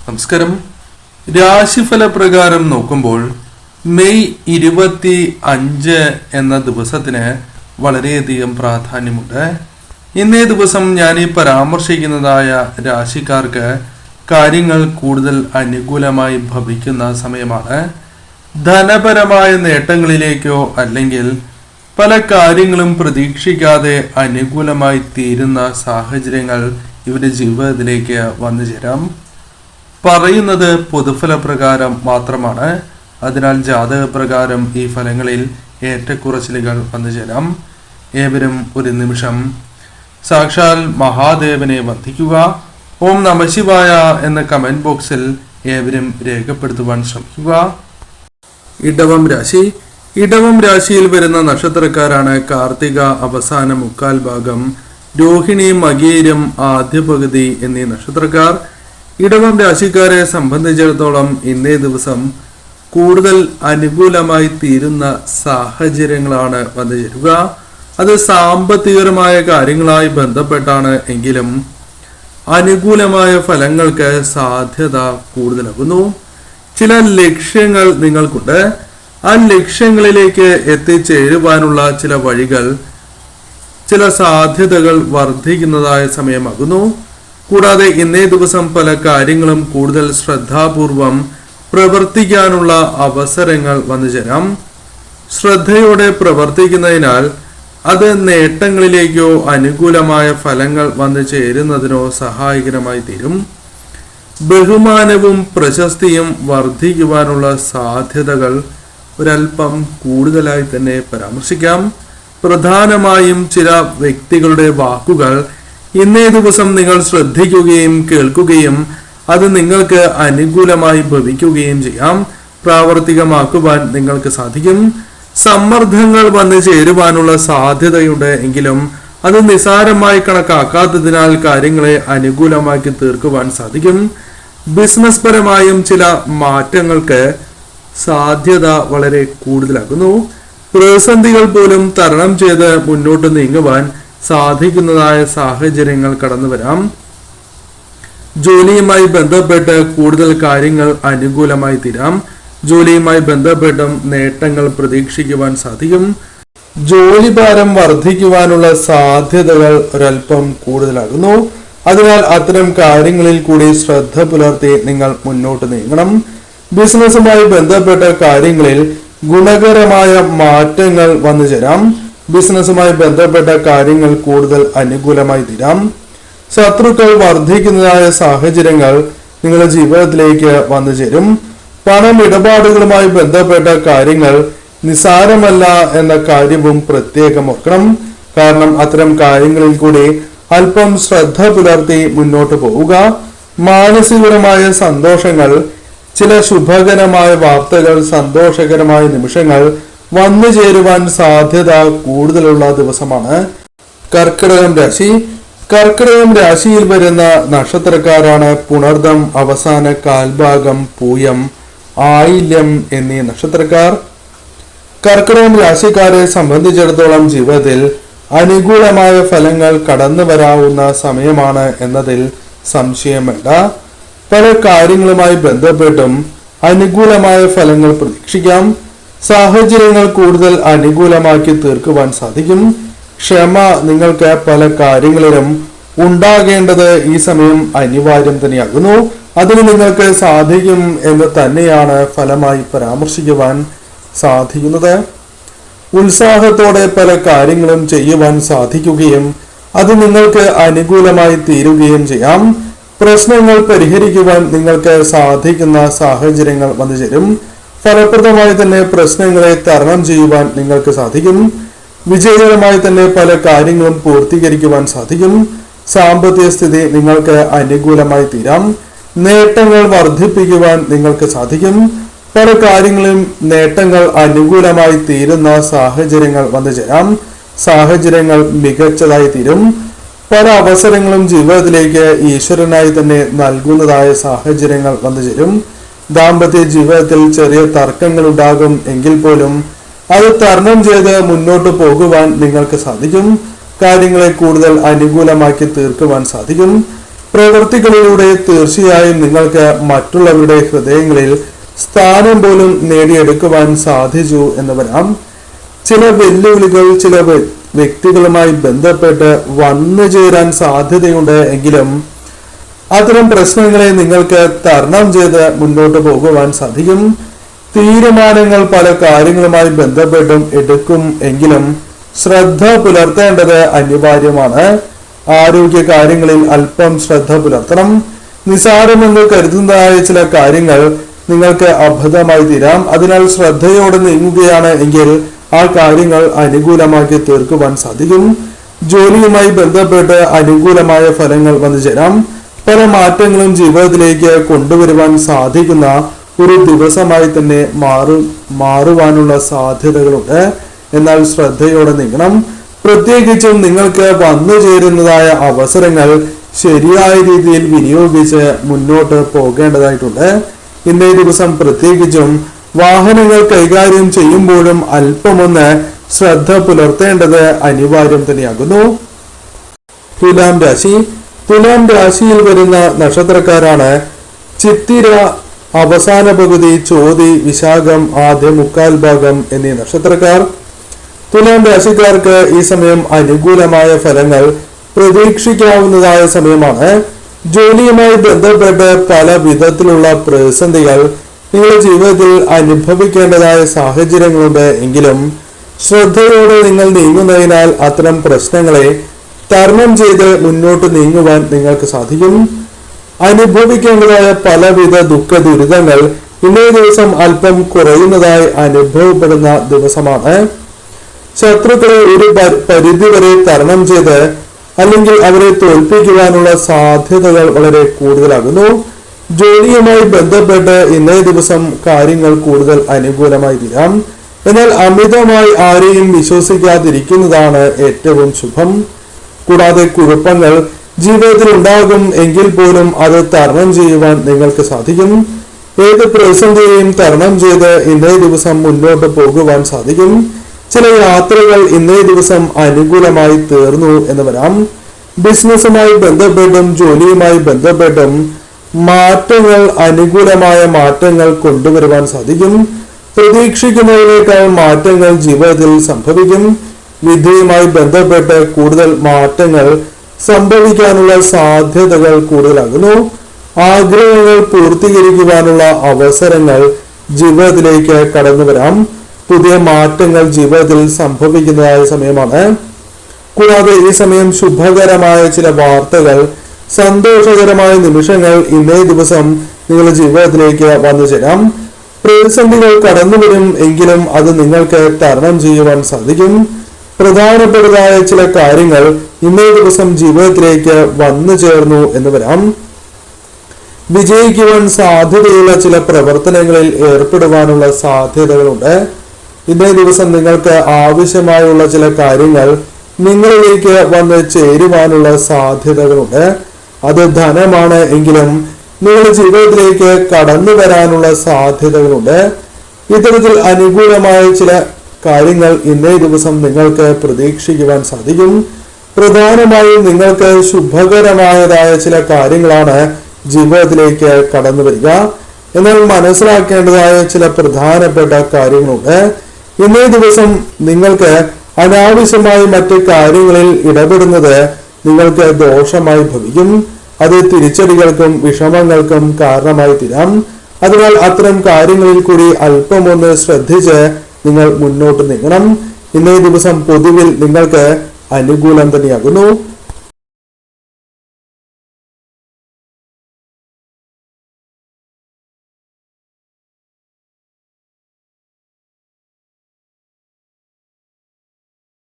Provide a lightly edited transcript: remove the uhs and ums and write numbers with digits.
നമസ്കാരം. രാശിഫല പ്രകാരം നോക്കുമ്പോൾ മെയ് 25 എന്ന ദിവസത്തിന് വളരെയധികം പ്രാധാന്യമുണ്ട്. ഇന്നേ ദിവസം ഞാൻ ഈ പരാമർശിക്കുന്നതായ രാശിക്കാർക്ക് കാര്യങ്ങൾ കൂടുതൽ അനുകൂലമായി ഭവിക്കുന്ന സമയമാണ്. ധനപരമായ നേട്ടങ്ങളിലേക്കോ അല്ലെങ്കിൽ പല കാര്യങ്ങളും പ്രതീക്ഷിക്കാതെ അനുകൂലമായി തീരുന്ന സാഹചര്യങ്ങൾ ഇവരുടെ ജീവിതത്തിലേക്ക് വന്നു ചേരാം. പറയുന്നത് പൊതുഫല പ്രകാരം മാത്രമാണ്. അതിനാൽ ജാതക പ്രകാരം ഈ ഫലങ്ങളിൽ ഏറ്റക്കുറച്ചിലുകൾ വന്നു ചേരാം. ഏവരും ഒരു നിമിഷം സാക്ഷാൽ മഹാദേവനെ വന്ദിക്കുക. ഓം നമഃശിവായ എന്ന കമന്റ് ബോക്സിൽ ഏവരും രേഖപ്പെടുത്തുവാൻ ശ്രമിക്കുക. ഇടവം രാശി. ഇടവം രാശിയിൽ വരുന്ന നക്ഷത്രക്കാരാണ് കാർത്തിക അവസാന മുക്കാൽ ഭാഗം, രോഹിണി, മകീരം ആദ്യ പകുതി എന്നീ നക്ഷത്രക്കാർ. ഇടവം രാശിക്കാരെ സംബന്ധിച്ചിടത്തോളം ഇന്നേ ദിവസം കൂടുതൽ അനുകൂലമായി തീരുന്ന സാഹചര്യങ്ങളാണ് വന്നു ചേരുക. അത് സാമ്പത്തികപരമായ കാര്യങ്ങളായി ബന്ധപ്പെട്ടാണ് എങ്കിലും അനുകൂലമായ ഫലങ്ങൾക്ക് സാധ്യത കൂടുതലാകുന്നു. ചില ലക്ഷ്യങ്ങൾ നിങ്ങൾക്കുണ്ട്. ആ ലക്ഷ്യങ്ങളിലേക്ക് എത്തിച്ചേരുവാനുള്ള ചില വഴികൾ, ചില സാധ്യതകൾ വർദ്ധിക്കുന്നതായ സമയമാകുന്നു. കൂടാതെ ഇന്നേ ദിവസം പല കാര്യങ്ങളും കൂടുതൽ ശ്രദ്ധാപൂർവം പ്രവർത്തിക്കാനുള്ള അവസരങ്ങൾ വന്നു ചേരാം. ശ്രദ്ധയോടെ പ്രവർത്തിക്കുന്നതിനാൽ അത് നേട്ടങ്ങളിലേക്കോ അനുകൂലമായ ഫലങ്ങൾ വന്നു ചേരുന്നതിനോ സഹായകരമായി തീരും. ബഹുമാനവും പ്രശസ്തിയും വർദ്ധിക്കുവാനുള്ള സാധ്യതകൾ ഒരൽപ്പം കൂടുതലായി തന്നെ പരാമർശിക്കാം. പ്രധാനമായും ചില വ്യക്തികളുടെ വാക്കുകൾ ഇന്നേ ദിവസം നിങ്ങൾ ശ്രദ്ധിക്കുകയും കേൾക്കുകയും അത് നിങ്ങൾക്ക് അനുകൂലമായി ഭവിക്കുകയും ചെയ്യാം. പ്രാവർത്തികമാക്കുവാൻ നിങ്ങൾക്ക് സാധിക്കും. സമ്മർദ്ദങ്ങൾ വന്നു ചേരുവാനുള്ള സാധ്യതയുണ്ട് എങ്കിലും അത് നിസാരമായി കണക്കാക്കാത്തതിനാൽ കാര്യങ്ങളെ അനുകൂലമാക്കി തീർക്കുവാൻ സാധിക്കും. ബിസിനസ് പരമായും ചില മാറ്റങ്ങൾക്ക് സാധ്യത വളരെ കൂടുതലാകുന്നു. പ്രതിസന്ധികൾ പോലും തരണം ചെയ്ത് മുന്നോട്ട് നീങ്ങുവാൻ സാധിക്കുന്നതായ സാഹചര്യങ്ങൾ കടന്നു വരാം. ജോലിയുമായി ബന്ധപ്പെട്ട് കൂടുതൽ കാര്യങ്ങൾ അനുകൂലമായി തീരാം. ജോലിയുമായി ബന്ധപ്പെട്ടും നേട്ടങ്ങൾ പ്രതീക്ഷിക്കുവാൻ സാധിക്കും. ജോലിഭാരം വർദ്ധിക്കുവാനുള്ള സാധ്യതകൾ ഒരൽപ്പം കൂടുതലാകുന്നു. അതിനാൽ അത്തരം കാര്യങ്ങളിൽ കൂടി ശ്രദ്ധ പുലർത്തി നിങ്ങൾ മുന്നോട്ട് നീങ്ങണം. ബിസിനസ്സുമായി ബന്ധപ്പെട്ട കാര്യങ്ങളിൽ ഗുണകരമായ മാറ്റങ്ങൾ വന്നു ചേരാം. ബിസിനസ്സുമായി ബന്ധപ്പെട്ട കാര്യങ്ങൾ കൂടുതൽ അനുകൂലമായി തീരാം. ശത്രുക്കൾ വർദ്ധിക്കുന്നതായ സാഹചര്യങ്ങൾ നിങ്ങളുടെ ജീവിതത്തിലേക്ക് വന്നു ചേരും. പണം ഇടപാടുകളുമായി ബന്ധപ്പെട്ട കാര്യങ്ങൾ നിസാരമല്ല എന്ന കാര്യവും പ്രത്യേകം ഓർക്കണം. കാരണം അത്തരം കാര്യങ്ങളിൽ കൂടി അല്പം ശ്രദ്ധ പുലർത്തി മുന്നോട്ട് പോവുക. മാനസികപരമായ സന്തോഷങ്ങൾ, ചില ശുഭകരമായ വാർത്തകൾ, സന്തോഷകരമായ നിമിഷങ്ങൾ വന്നു ചേരുവാൻ സാധ്യത കൂടുതലുള്ള ദിവസമാണ്. കർക്കിടകം രാശി. കർക്കിടകം രാശിയിൽ വരുന്ന നക്ഷത്രക്കാരാണ് പുണർദം അവസാന കാൽഭാഗം, പൂയം, ആയില്യം എന്നീ നക്ഷത്രക്കാർ. കർക്കിടകം രാശിക്കാരെ സംബന്ധിച്ചിടത്തോളം ജീവിതത്തിൽ അനുകൂലമായ ഫലങ്ങൾ കടന്നു വരാവുന്ന സമയമാണ് എന്നതിൽ സംശയം വേണ്ട. പല കാര്യങ്ങളുമായി ബന്ധപ്പെട്ടും അനുകൂലമായ ഫലങ്ങൾ പ്രതീക്ഷിക്കാം. സാഹചര്യങ്ങൾ കൂടുതൽ അനുകൂലമാക്കി തീർക്കുവാൻ സാധിക്കും. ക്ഷമ നിങ്ങൾക്ക് പല കാര്യങ്ങളിലും ഉണ്ടാകേണ്ടത് ഈ സമയം അനിവാര്യം തന്നെയാകുന്നു. അതിന് നിങ്ങൾക്ക് സാധിക്കും എന്ന് തന്നെയാണ് ഫലമായി പരാമർശിക്കുവാൻ സാധിക്കുന്നത്. ഉത്സാഹത്തോടെ പല കാര്യങ്ങളും ചെയ്യുവാൻ സാധിക്കുകയും അത് നിങ്ങൾക്ക് അനുകൂലമായി തീരുകയും ചെയ്യാം. പ്രശ്നങ്ങൾ പരിഹരിക്കുവാൻ നിങ്ങൾക്ക് സാധിക്കുന്ന സാഹചര്യങ്ങൾ വന്നു ചേരും. ഫലപ്രദമായി തന്നെ പ്രശ്നങ്ങളെ തരണം ചെയ്യുവാൻ നിങ്ങൾക്ക് സാധിക്കും. വിജയകരമായി തന്നെ പല കാര്യങ്ങളും പൂർത്തീകരിക്കുവാൻ സാധിക്കും. സാമ്പത്തിക സ്ഥിതി നിങ്ങൾക്ക് അനുകൂലമായി തീരാം. നേട്ടങ്ങൾ വർദ്ധിപ്പിക്കുവാൻ നിങ്ങൾക്ക് സാധിക്കും. പല കാര്യങ്ങളും നേട്ടങ്ങൾ അനുകൂലമായി തീരുന്ന സാഹചര്യങ്ങൾ വന്നു ചേരാം. സാഹചര്യങ്ങൾ മികച്ചതായി തീരും. പല അവസരങ്ങളും ജീവിതത്തിലേക്ക് ഈശ്വരനായി തന്നെ നൽകുന്നതായ സാഹചര്യങ്ങൾ വന്നു ചേരും. ദാമ്പത്യ ജീവിതത്തിൽ ചെറിയ തർക്കങ്ങൾ ഉണ്ടാകും എങ്കിൽ പോലും അത് തരണം ചെയ്ത് മുന്നോട്ട് പോകുവാൻ നിങ്ങൾക്ക് സാധിക്കും. കാര്യങ്ങളെ കൂടുതൽ അനുകൂലമാക്കി തീർക്കുവാൻ സാധിക്കും. പ്രവൃത്തികളിലൂടെ തീർച്ചയായും നിങ്ങൾക്ക് മറ്റുള്ളവരുടെ ഹൃദയങ്ങളിൽ സ്ഥാനം പോലും നേടിയെടുക്കുവാൻ സാധിച്ചു എന്ന് വരാം. ചില വെല്ലുവിളികൾ ചില വ്യക്തികളുമായി ബന്ധപ്പെട്ട് വന്നു ചേരാൻ സാധ്യതയുണ്ട് എങ്കിലും അത്തരം പ്രശ്നങ്ങളെ നിങ്ങൾക്ക് തരണം ചെയ്ത് മുന്നോട്ട് പോകുവാൻ സാധിക്കും. തീരുമാനങ്ങൾ പല കാര്യങ്ങളുമായി ബന്ധപ്പെട്ടും എടുക്കും എങ്കിലും ശ്രദ്ധ പുലർത്തേണ്ടത് അനിവാര്യമാണ്. ആരോഗ്യ കാര്യങ്ങളിൽ അല്പം ശ്രദ്ധ പുലർത്തണം. നിസാരമെന്ന് കരുതുന്നതായ ചില കാര്യങ്ങൾ നിങ്ങൾക്ക് അബദ്ധമായി തീരാം. അതിനാൽ ശ്രദ്ധയോടെ നീങ്ങുകയാണ് എങ്കിൽ ആ കാര്യങ്ങൾ അനുകൂലമാക്കി തീർക്കുവാൻ സാധിക്കും. ജോലിയുമായി ബന്ധപ്പെട്ട് അനുകൂലമായ ഫലങ്ങൾ വന്നു ചേരാം. പല മാറ്റങ്ങളും ജീവിതത്തിലേക്ക് കൊണ്ടുവരുവാൻ സാധിക്കുന്ന ഒരു ദിവസമായി തന്നെ മാറുവാനുള്ള സാധ്യതകളുണ്ട്. എന്നാൽ ശ്രദ്ധയോടെ നീങ്ങണം. പ്രത്യേകിച്ചും നിങ്ങൾക്ക് വന്നു ചേരുന്നതായ അവസരങ്ങൾ ശരിയായ രീതിയിൽ വിനിയോഗിച്ച് മുന്നോട്ട് പോകേണ്ടതായിട്ടുണ്ട്. ഇന്നേ ദിവസം പ്രത്യേകിച്ചും വാഹനങ്ങൾ കൈകാര്യം ചെയ്യുമ്പോഴും അല്പമൊന്ന് ശ്രദ്ധ പുലർത്തേണ്ടത് അനിവാര്യം തന്നെയാകുന്നു. തുലാം രാശി. തുലാം രാശിയിൽ വരുന്ന നക്ഷത്രക്കാരാണ് ചിത്തിര അവസാന പകുതി, ചോതി, വിശാഖം ആദ്യ മുക്കാൽ ഭാഗം എന്നീ നക്ഷത്രക്കാർ. തുലാം രാശിക്കാർക്ക് ഈ സമയം അനുകൂലമായ ഫലങ്ങൾ പ്രതീക്ഷിക്കാവുന്നതായ സമയമാണ്. ജോലിയുമായി ബന്ധപ്പെട്ട് പല വിധത്തിലുള്ള പ്രതിസന്ധികൾ നിങ്ങളുടെ ജീവിതത്തിൽ അനുഭവിക്കേണ്ടതായ സാഹചര്യങ്ങളുണ്ട് എങ്കിലും ശ്രദ്ധയോടെ നിങ്ങൾ നീങ്ങുന്നതിനാൽ അത്തരം പ്രശ്നങ്ങളെ തരണം ചെയ്ത് മുന്നോട്ട് നീങ്ങുവാൻ നിങ്ങൾക്ക് സാധിക്കും. അനുഭവിക്കേണ്ടതായ പലവിധ ദുഃഖ ദുരിതങ്ങൾ ഇന്നേ ദിവസം അല്പം കുറയുന്നതായി അനുഭവപ്പെടുന്ന ദിവസമാണ്. ശത്രുക്കളെ ഒരു പരിധിവരെ തരണം ചെയ്ത് അല്ലെങ്കിൽ അവരെ തോൽപ്പിക്കുവാനുള്ള സാധ്യതകൾ വളരെ കൂടുതലാകുന്നു. ജോലിയുമായി ബന്ധപ്പെട്ട് ഇന്നേ ദിവസം കാര്യങ്ങൾ കൂടുതൽ അനുകൂലമായി തീരാം. എന്നാൽ അമിതമായി ആരെയും വിശ്വസിക്കാതിരിക്കുന്നതാണ് ഏറ്റവും ശുഭം. കൂടാതെ കുഴപ്പങ്ങൾ ജീവിതത്തിൽ ഉണ്ടാകും എങ്കിൽ പോലും അത് തരണം ചെയ്യുവാൻ നിങ്ങൾക്ക് സാധിക്കും. ഏത് പ്രതിസന്ധിയെയും തരണം ചെയ്ത് ഇന്നേ ദിവസം മുന്നോട്ട് പോകുവാൻ സാധിക്കും. ചില യാത്രകൾ ഇന്നേ ദിവസം അനുകൂലമായി തീർന്നു എന്ന് വരാം. ബിസിനസ്സുമായി ബന്ധപ്പെട്ടും ജോലിയുമായി ബന്ധപ്പെട്ടും മാറ്റങ്ങൾ അനുകൂലമായ മാറ്റങ്ങൾ കൊണ്ടുവരുവാൻ സാധിക്കും. പ്രതീക്ഷിക്കുന്നതിനേക്കാൾ മാറ്റങ്ങൾ ജീവിതത്തിൽ സംഭവിക്കും. വിദ്യയുമായി ബന്ധപ്പെട്ട് കൂടുതൽ മാറ്റങ്ങൾ സംഭവിക്കാനുള്ള സാധ്യതകൾ കൂടുതലാകുന്നു. ആഗ്രഹങ്ങൾ പൂർത്തീകരിക്കുവാനുള്ള അവസരങ്ങൾ ജീവിതത്തിലേക്ക് കടന്നു വരാം. പുതിയ മാറ്റങ്ങൾ ജീവിതത്തിൽ സംഭവിക്കുന്നതായ സമയമാണ്. കൂടാതെ ഈ സമയം ശുഭകരമായ ചില വാർത്തകൾ, സന്തോഷകരമായ നിമിഷങ്ങൾ ഇന്നേ ദിവസം നിങ്ങളുടെ ജീവിതത്തിലേക്ക് വന്നു ചേരാം. പ്രതിസന്ധികൾ കടന്നു വരും എങ്കിലും അത് നിങ്ങൾക്ക് തരണം ചെയ്യുവാൻ സാധിക്കും. പ്രധാനപ്പെട്ടതായ ചില കാര്യങ്ങൾ ഇന്നേ ദിവസം ജീവിതത്തിലേക്ക് വന്നു ചേർന്നു എന്ന് വരാം. വിജയിക്കുവാൻ സാധ്യതയുള്ള ചില പ്രവർത്തനങ്ങളിൽ ഏർപ്പെടുവാനുള്ള സാധ്യതകളുണ്ട്. ഇന്നേ ദിവസം നിങ്ങൾക്ക് ആവശ്യമായുള്ള ചില കാര്യങ്ങൾ നിങ്ങളിലേക്ക് വന്ന് ചേരുവാനുള്ള സാധ്യതകളുണ്ട്. അത് ധനമാണ് എങ്കിലും നിങ്ങളുടെ ജീവിതത്തിലേക്ക് കടന്നു വരാനുള്ള സാധ്യതകളുണ്ട്. ഇത്തരത്തിൽ അനുകൂലമായ ചില കാര്യങ്ങൾ ഇന്നേ ദിവസം നിങ്ങൾക്ക് പ്രതീക്ഷിക്കുവാൻ സാധിക്കും. പ്രധാനമായും നിങ്ങൾക്ക് ശുഭകരമായതായ ചില കാര്യങ്ങളാണ് ജീവിതത്തിലേക്ക് കടന്നു വരിക. എന്നാൽ മനസ്സിലാക്കേണ്ടതായ ചില പ്രധാനപ്പെട്ട കാര്യങ്ങളുണ്ട്. ഇന്നേ ദിവസം നിങ്ങൾക്ക് അനാവശ്യമായി മറ്റ് കാര്യങ്ങളിൽ ഇടപെടുന്നത് നിങ്ങൾക്ക് ദോഷമായി ഭവിക്കും. അത് തിരിച്ചടികൾക്കും വിഷമങ്ങൾക്കും കാരണമായി തീരാം. അതിനാൽ അത്തരം കാര്യങ്ങളിൽ കൂടി അല്പമൊന്ന് ശ്രദ്ധിച്ച് നിങ്ങൾ മുന്നോട്ട് നീങ്ങണം. ഇന്നേ ദിവസം പൊതുവിൽ നിങ്ങൾക്ക് അനുകൂലം തന്നെയാകുന്നു.